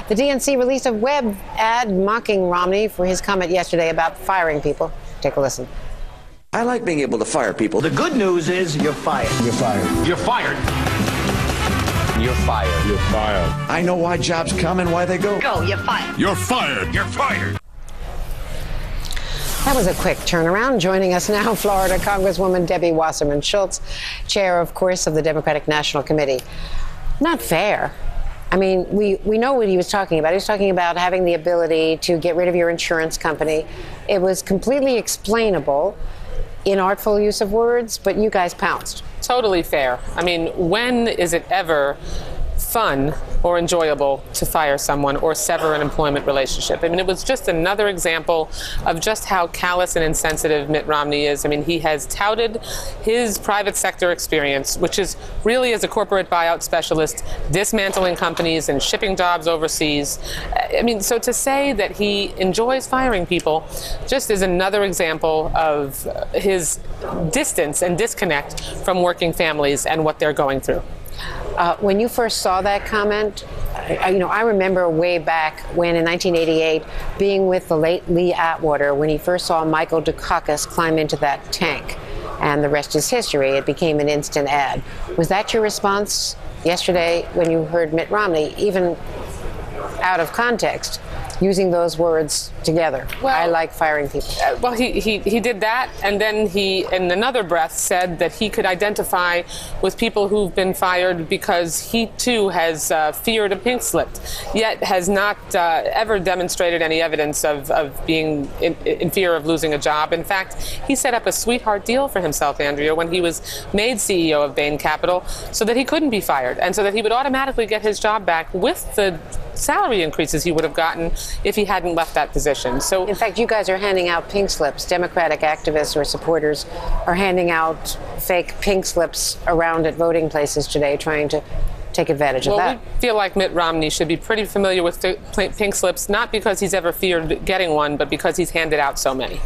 The DNC released a web ad mocking Romney for his comment yesterday about firing people. Take a listen. I like being able to fire people. The good news is you're fired. You're fired. You're fired. You're fired. You're fired. I know why jobs come and why they go. Go, you're fired. You're fired. You're fired. That was a quick turnaround. Joining us now, Florida Congresswoman Debbie Wasserman Schultz, chair, of course, of the Democratic National Committee. Not fair. I mean, we know what he was talking about. He was talking about having the ability to get rid of your insurance company. It was completely explainable, inartful use of words, but you guys pounced. Totally fair. I mean, when is it ever fun or enjoyable to fire someone or sever an employment relationship? I mean, it was just another example of just how callous and insensitive Mitt Romney is. I mean, he has touted his private sector experience, which is really as a corporate buyout specialist, dismantling companies and shipping jobs overseas. I mean, so to say that he enjoys firing people just is another example of his distance and disconnect from working families and what they're going through. When you first saw that comment, I remember way back when in 1988 being with the late Lee Atwater when he first saw Michael Dukakis climb into that tank. And the rest is history. It became an instant ad. Was that your response yesterday when you heard Mitt Romney, even out of context, using those words together? Well, I like firing people. Well, he did that, and then he, in another breath, said that he could identify with people who've been fired because he, too, has feared a pink slip, yet has not ever demonstrated any evidence of being in fear of losing a job. In fact, he set up a sweetheart deal for himself, Andrea, when he was made CEO of Bain Capital, so that he couldn't be fired, and so that he would automatically get his job back with the salary increases he would have gotten if he hadn't left that position. So, in fact, you guys are handing out pink slips. Democratic activists or supporters are handing out fake pink slips around at voting places today, trying to take advantage of that. We feel like Mitt Romney should be pretty familiar with pink slips, not because he's ever feared getting one, but because he's handed out so many.